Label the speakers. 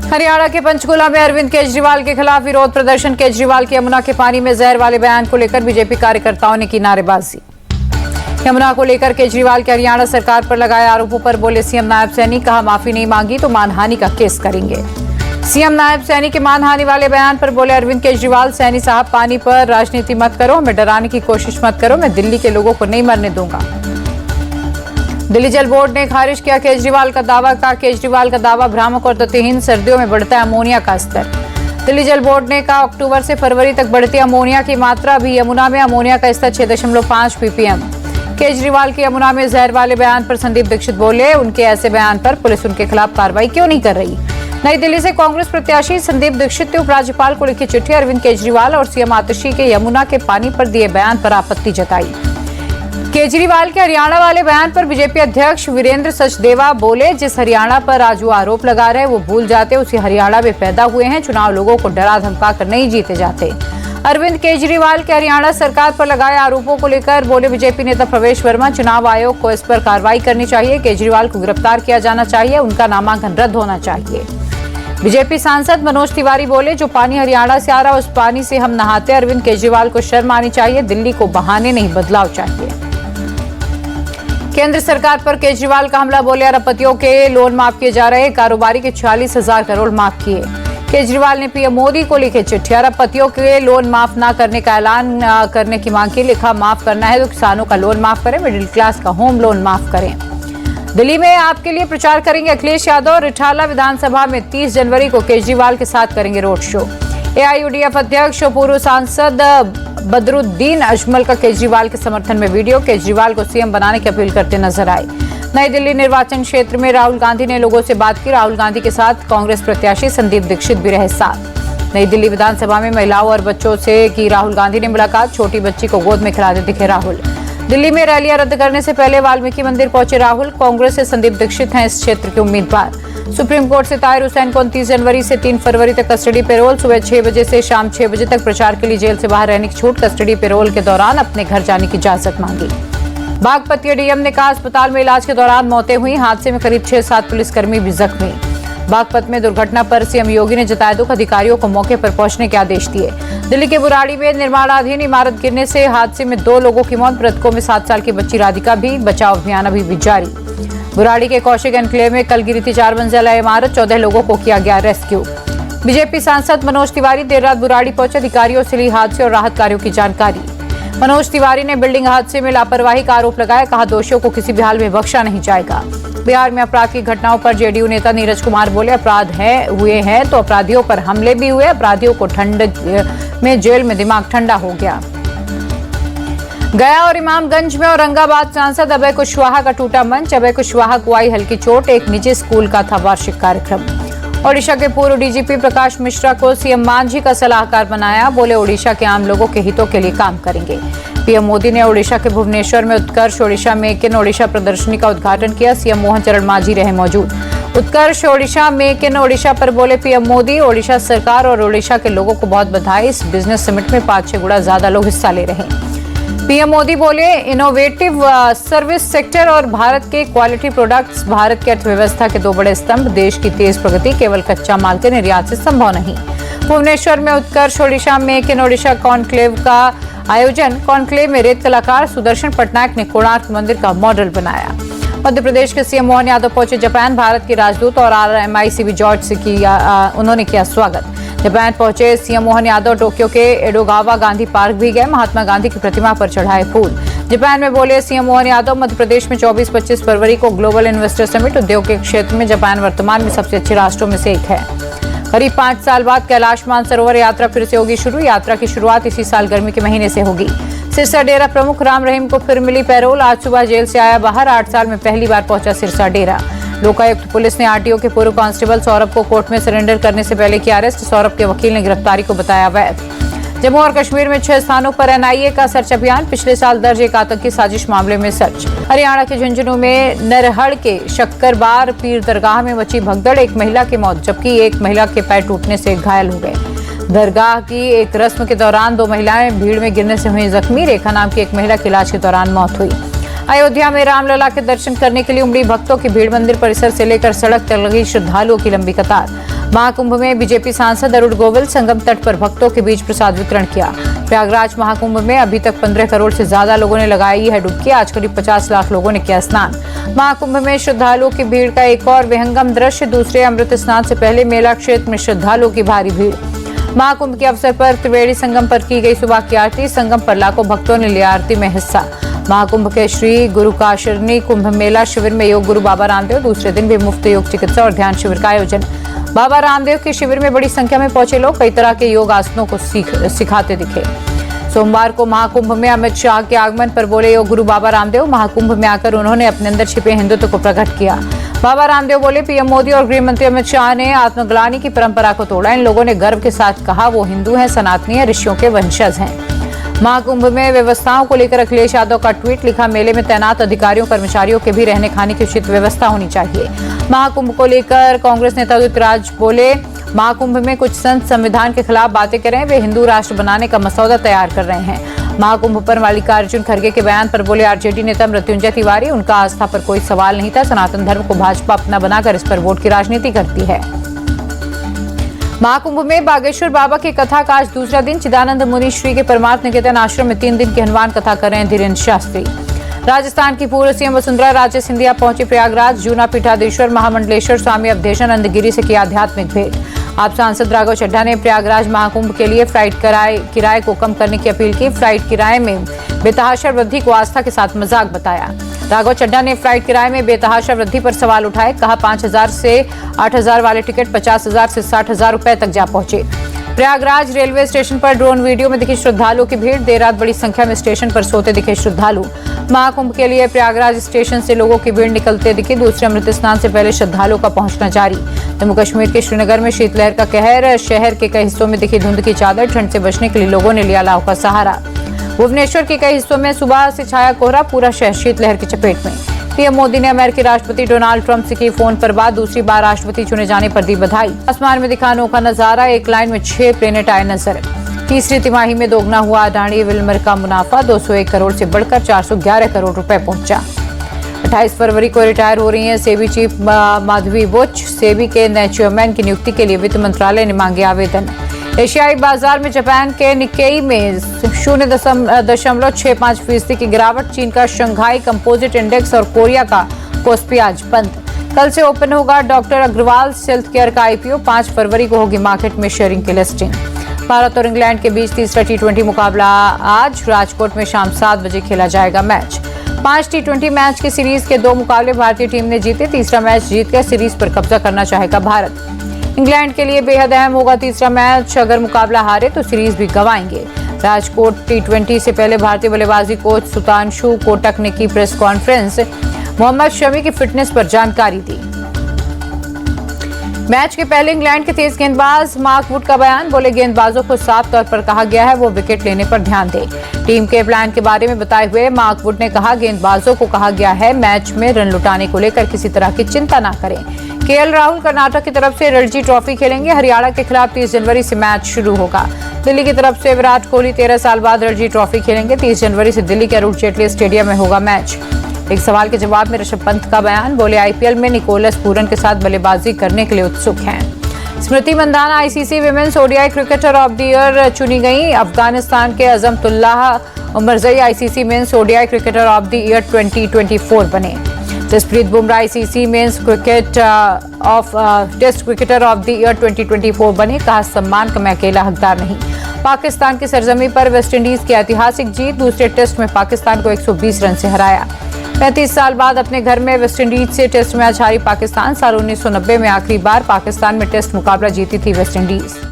Speaker 1: हरियाणा के पंचकुला में अरविंद केजरीवाल के खिलाफ विरोध प्रदर्शन। केजरीवाल के यमुना के पानी में जहर वाले बयान को लेकर बीजेपी कार्यकर्ताओं ने की नारेबाजी। यमुना को लेकर केजरीवाल के हरियाणा सरकार पर लगाए आरोपों पर बोले सीएम नायब सैनी, कहा माफी नहीं मांगी तो मानहानि का केस करेंगे। सीएम नायब सैनी के मानहानि वाले बयान पर बोले अरविंद केजरीवाल, सैनी साहब पानी पर राजनीति मत करो, हमें डराने की कोशिश मत करो, मैं दिल्ली के लोगों को नहीं मरने दूंगा। दिल्ली जल बोर्ड ने खारिज किया केजरीवाल का दावा। केजरीवाल का दावा भ्रामक और तथ्यहीन, सर्दियों में बढ़ता है अमोनिया का स्तर। दिल्ली जल बोर्ड ने कहा अक्टूबर से फरवरी तक बढ़ती अमोनिया की मात्रा, भी यमुना में अमोनिया का स्तर 6.5 ppm। केजरीवाल के यमुना में जहर वाले बयान पर संदीप दीक्षित बोले, उनके ऐसे बयान पर पुलिस उनके खिलाफ कार्रवाई क्यों नहीं कर रही। नई दिल्ली से कांग्रेस प्रत्याशी संदीप दीक्षित ने उपराज्यपाल को लिखी चिट्ठी, अरविंद केजरीवाल और सीएम आतिशी के यमुना के पानी पर दिए बयान पर आपत्ति जताई। केजरीवाल के हरियाणा वाले बयान पर बीजेपी अध्यक्ष वीरेंद्र सचदेवा बोले, जिस हरियाणा पर आज वो आरोप लगा रहे हैं वो भूल जाते उसी हरियाणा में पैदा हुए हैं। चुनाव लोगों को डरा धमका कर नहीं जीते जाते। अरविंद केजरीवाल के हरियाणा सरकार पर लगाए आरोपों को लेकर बोले बीजेपी नेता प्रवेश वर्मा, चुनाव आयोग को इस पर कार्रवाई करनी चाहिए, केजरीवाल को गिरफ्तार किया जाना चाहिए, उनका नामांकन रद्द होना चाहिए। बीजेपी सांसद मनोज तिवारी बोले, जो पानी हरियाणा से आ रहा है उस पानी से हम नहाते। अरविंद केजरीवाल को शर्म आनी चाहिए, दिल्ली को बहाने नहीं बदलाव चाहिए। केंद्र सरकार पर केजरीवाल का हमला, बोले अरबपतियों के लोन माफ किए जा रहे, कारोबारी के 46,000 करोड़ माफ किए। केजरीवाल ने पीएम मोदी को लिखे चिट्ठी, अरबपतियों के लोन माफ न करने का ऐलान करने की मांग की। लिखा माफ करना है तो किसानों का लोन माफ करें, मिडिल क्लास का होम लोन माफ करें। दिल्ली में आपके लिए प्रचार करेंगे अखिलेश यादव। रिठाला विधानसभा में 30 जनवरी को केजरीवाल के साथ करेंगे रोड शो। एआईयूडीएफ अध्यक्ष और पूर्व सांसद बदरुद्दीन अजमल का केजरीवाल के समर्थन में वीडियो, केजरीवाल को सीएम बनाने की अपील करते नजर आए। नई दिल्ली निर्वाचन क्षेत्र में राहुल गांधी ने लोगों से बात की। राहुल गांधी के साथ कांग्रेस प्रत्याशी संदीप दीक्षित भी रहे साथ। नई दिल्ली विधानसभा में महिलाओं और बच्चों से की राहुल गांधी ने मुलाकात, छोटी बच्ची को गोद में खिलाते दिखे राहुल। दिल्ली में रैलियां रद्द करने से पहले वाल्मीकि मंदिर पहुंचे राहुल। कांग्रेस से संदीप दीक्षित हैं इस क्षेत्र के उम्मीदवार। सुप्रीम कोर्ट से ताहिर हुसैन को 29 जनवरी से 3 फरवरी तक कस्टडी पेरोल। सुबह 6 बजे से शाम 6 बजे तक प्रचार के लिए जेल से बाहर रहने की छूट। कस्टडी पेरोल के दौरान अपने घर जाने की इजाजत मांगी। बागपत डीएम ने कहा अस्पताल में इलाज के दौरान मौतें हुई, हादसे में करीब 6-7 पुलिसकर्मी भी जख्मी। बागपत में दुर्घटना पर सीएम योगी ने जताया दुख, अधिकारियों को मौके पर पहुंचने के आदेश दिए। दिल्ली के बुराड़ी में निर्माणाधीन इमारत गिरने से हादसे में 2 लोगों की मौत, मृतकों में 7 साल की बच्ची राधिका भी। बचाव अभियान अभी भी जारी। बुराड़ी के कौशिक एनक्लेव में कल गिरी थी 4 मंजिला इमारत, 14 लोगों को किया गया रेस्क्यू। बीजेपी सांसद मनोज तिवारी देर रात बुराड़ी पहुंचे, अधिकारियों से ली हादसे और राहत कार्यों की जानकारी। मनोज तिवारी ने बिल्डिंग हादसे में लापरवाही का आरोप लगाया, कहा दोषियों को किसी भी हाल में बख्शा नहीं जाएगा। बिहार में अपराध की घटनाओं पर जेडीयू नेता नीरज कुमार बोले, अपराध हुए हैं तो अपराधियों पर हमले भी हुए, अपराधियों को ठंड में जेल में दिमाग ठंडा हो गया। गया और इमामगंज में औरंगाबाद सांसद अभय कुशवाहा का टूटा मंच, अभय कुशवाहा को आई हल्की चोट, एक निजी स्कूल का था वार्षिक कार्यक्रम। ओडिशा के पूर्व डीजीपी प्रकाश मिश्रा को सीएम मांझी का सलाहकार बनाया, बोले ओडिशा के आम लोगों के हितों के लिए काम करेंगे। पीएम मोदी ने ओडिशा के भुवनेश्वर में उत्कर्ष ओडिशा मेक इन ओडिशा प्रदर्शनी का उद्घाटन किया, सीएम मोहन चरण मांझी रहे मौजूद। उत्कर्ष ओडिशा मेक इन ओडिशा पर बोले पीएम मोदी, ओडिशा सरकार और ओडिशा के लोगों को बहुत बधाई, इस बिजनेस समिट में 5-6 गुना ज्यादा लोग हिस्सा ले रहे हैं। पीएम मोदी बोले इनोवेटिव सर्विस सेक्टर और भारत के क्वालिटी प्रोडक्ट्स भारत की अर्थव्यवस्था के 2 बड़े स्तंभ, देश की तेज प्रगति केवल कच्चा माल के निर्यात से संभव नहीं। भुवनेश्वर में Utkarsh Odisha make in Odisha conclave का आयोजन, कॉन्क्लेव में रेत कलाकार सुदर्शन पटनायक ने कोणार्क मंदिर का मॉडल बनाया। मध्य प्रदेश के सीएम मोहन यादव पहुंचे जापान, भारत के राजदूत और RMICB जॉर्ज से उन्होंने किया स्वागत। जापान पहुंचे सीएम मोहन यादव टोक्यो के एडोगावा गांधी पार्क भी गए, महात्मा गांधी की प्रतिमा पर चढ़ाए फूल। जापान में बोले सीएम मोहन यादव, मध्य प्रदेश में 24-25 फरवरी को ग्लोबल इन्वेस्टर समिट, उद्योग के क्षेत्र में जापान वर्तमान में सबसे अच्छे राष्ट्रों में से एक है। करीब 5 साल बाद कैलाश मानसरोवर यात्रा फिर से होगी शुरू, यात्रा की शुरुआत इसी साल गर्मी के महीने से होगी। सिरसा डेरा प्रमुख राम रहीम को फिर मिली पैरोल, आज सुबह जेल से आया बाहर, 8 साल में पहली बार पहुंचा सिरसा डेरा। लोकायुक्त पुलिस ने आरटीओ के पूर्व कांस्टेबल सौरभ को कोर्ट में सरेंडर करने से पहले किया अरेस्ट, सौरभ के वकील ने गिरफ्तारी को बताया अवैध। जम्मू और कश्मीर में 6 स्थानों पर एनआईए का सर्च अभियान, पिछले साल दर्ज एक आतंकी साजिश मामले में सर्च। हरियाणा के झुंझुनू में नरहड़ के शक्करबार पीर दरगाह में मची भगदड़, एक महिला की मौत जबकि एक महिला के पैर टूटने से घायल हो गए। दरगाह की एक रस्म के दौरान 2 महिलाएं भीड़ में गिरने से हुई जख्मी, रेखा नाम की एक महिला की इलाज के दौरान मौत हुई। अयोध्या में रामलला के दर्शन करने के लिए उमड़ी भक्तों की भीड़, मंदिर परिसर से लेकर सड़क तक लगी श्रद्धालुओं की लंबी कतार। महाकुंभ में बीजेपी सांसद अरुण गोविल संगम तट पर भक्तों के बीच प्रसाद वितरण किया। प्रयागराज महाकुंभ में अभी तक 15 करोड़ से ज्यादा लोगों ने लगाई है डुबकी। आज करीब 50 लाख लोगों ने किया स्नान। महाकुंभ में श्रद्धालुओं की भीड़ का एक और विहंगम दृश्य। दूसरे अमृत स्नान से पहले मेला क्षेत्र में श्रद्धालुओं की भारी भीड़। महाकुंभ के अवसर पर त्रिवेणी संगम पर की गई सुबह की आरती। संगम पर लाखों भक्तों ने लिया आरती में हिस्सा। महाकुंभ के श्री गुरु काशरणी कुंभ मेला शिविर में योग गुरु बाबा रामदेव। दूसरे दिन भी मुफ्त योग चिकित्सा और ध्यान शिविर का आयोजन। बाबा रामदेव के शिविर में बड़ी संख्या में पहुंचे लोग कई तरह के योग आसनों को सिखाते दिखे। सोमवार को महाकुंभ में अमित शाह के आगमन पर बोले योग गुरु बाबा रामदेव। महाकुंभ में आकर उन्होंने अपने अंदर छिपे हिंदुत्व को प्रकट किया। बाबा रामदेव बोले, पीएम मोदी और गृह मंत्री अमित शाह ने आत्मग्लानि की परंपरा को तोड़ा। इन लोगों ने गर्व के साथ कहा वो हिंदू हैं, सनातनी हैं, ऋषियों के वंशज हैं। महाकुंभ में व्यवस्थाओं को लेकर अखिलेश यादव का ट्वीट लिखा, मेले में तैनात अधिकारियों कर्मचारियों के भी रहने खाने की उचित व्यवस्था होनी चाहिए। महाकुंभ को लेकर कांग्रेस नेता उदित राज बोले, महाकुंभ में कुछ संत संविधान के खिलाफ बातें कर रहे हैं। वे हिंदू राष्ट्र बनाने का मसौदा तैयार कर रहे हैं। महाकुंभ पर मल्लिकार्जुन खड़गे के बयान पर बोले आरजेडी नेता मृत्युंजय तिवारी, उनका आस्था पर कोई सवाल नहीं था। सनातन धर्म को भाजपा अपना बनाकर इस पर वोट की राजनीति करती है। महाकुंभ में बागेश्वर बाबा की कथा का आज दूसरा दिन। चिदानंद मुनि श्री के परमार्थ निकेतन आश्रम में 3 दिन की हनुमान कथा कर रहे हैं धीरेन्द्र शास्त्री। राजस्थान की पूर्व सीएम वसुंधरा राजे सिंधिया पहुंचे प्रयागराज। जूना पीठाधीश्वर महामंडलेश्वर स्वामी अवधेशानंद गिरी से किया आध्यात्मिक भेंट। आप सांसद राघव चड्ढा ने प्रयागराज महाकुंभ के लिए फ्लाइट किराए को कम करने की अपील की। फ्लाइट किराए में बेतहाशा वृद्धि को आस्था के साथ मजाक बताया। राघव चड्ढा ने फ्लाइट किराए में बेतहाशा वृद्धि पर सवाल उठाए। कहा 5,000 से 8,000 वाले टिकट 50,000 से 60,000 रुपए तक जा पहुंचे। प्रयागराज रेलवे स्टेशन पर ड्रोन वीडियो में दिखी श्रद्धालुओं की भीड़। देर रात बड़ी संख्या में स्टेशन पर सोते दिखे श्रद्धालु। महाकुंभ के लिए प्रयागराज स्टेशन से लोगों की भीड़ निकलते दिखी। दूसरे अमृत स्नान से पहले श्रद्धालुओं का पहुंचना जारी। जम्मू कश्मीर के श्रीनगर में शीतलहर का कहर। शहर के कई हिस्सों में दिखी धुंध की चादर। ठंड से बचने के लिए लोगों ने लिया लाव का सहारा। भुवनेश्वर के कई हिस्सों में सुबह से छाया कोहरा। पूरा शहर शीतलहर की चपेट में। पीएम मोदी ने अमेरिकी राष्ट्रपति डोनाल्ड ट्रंप से की फोन पर बात। दूसरी बार राष्ट्रपति चुने जाने पर दी बधाई। आसमान में दिखा अनोखा नजारा। एक लाइन में 6 प्लेनेट आए नजर। तीसरी तिमाही में दोगुना हुआ अडानी विल्मर का मुनाफा। 201 करोड़ से बढ़कर 411 करोड़ रुपए पहुंचा। 28 फरवरी को रिटायर हो रही हैं सेबी चीफ माधवी बुच। सेबी के नए चेयरमैन की नियुक्ति के लिए वित्त मंत्रालय ने मांगे आवेदन। एशियाई बाजार में जापान के निक्केई में 0.65% की गिरावट। चीन का शंघाई कंपोजिट इंडेक्स और कोरिया का कोस्पी आज बंद। कल से ओपन होगा डॉक्टर अग्रवाल हेल्थ केयर का आईपीओ। 5 फरवरी को होगी मार्केट में शेयरिंग की लिस्टिंग। भारत और इंग्लैंड के बीच तीसरा T20 मुकाबला आज राजकोट में शाम 7 बजे खेला जाएगा मैच। 5 T20 मैच की सीरीज के 2 मुकाबले भारतीय टीम ने जीते। तीसरा मैच जीतकर सीरीज पर कब्जा करना चाहेगा भारत। इंग्लैंड के लिए बेहद अहम होगा तीसरा मैच। अगर मुकाबला हारे तो सीरीज भी गंवाएंगे। राजकोट T20 से पहले भारतीय बल्लेबाजी कोच सुतांशु कोटक ने की प्रेस कॉन्फ्रेंस। मोहम्मद शमी की फिटनेस पर जानकारी दी। मैच के पहले इंग्लैंड के तेज गेंदबाज मार्क वुड का बयान। बोले, गेंदबाजों को साफ तौर पर कहा गया है वो विकेट लेने पर ध्यान दें। टीम के प्लान के बारे में बताए हुए मार्क वुड ने कहा, गेंदबाजों को कहा गया है मैच में रन लुटाने को लेकर किसी तरह की चिंता ना करें। केएल राहुल कर्नाटक की तरफ से रणजी ट्रॉफी खेलेंगे। हरियाणा के खिलाफ 30 जनवरी से मैच शुरू होगा। दिल्ली की तरफ से विराट कोहली 13 साल बाद रणजी ट्रॉफी खेलेंगे। 30 जनवरी से दिल्ली के अरुण जेटली स्टेडियम में होगा मैच। एक सवाल के जवाब में ऋषभ पंत का बयान। बोले, आईपीएल में निकोलस पूरन के साथ बल्लेबाजी करने के लिए उत्सुक हैं। Smriti Mandhana ICC women's ODI cricketer of the year चुनी गई। अफगानिस्तान के Azmatullah Omarzai ICC men's ODI cricketer of the year 2024 बने। Jasprit Bumrah ICC men's test cricketer of the year 2024 बने। कहा, सम्मान का मैं अकेला हकदार नहीं। पाकिस्तान की सरजमी पर वेस्टइंडीज की ऐतिहासिक जीत। दूसरे टेस्ट में पाकिस्तान को 120 रन से हराया। 35 साल बाद अपने घर में वेस्टइंडीज से टेस्ट मैच हारी पाकिस्तान। साल 1990 में आखिरी बार पाकिस्तान में टेस्ट मुकाबला जीती थी वेस्टइंडीज।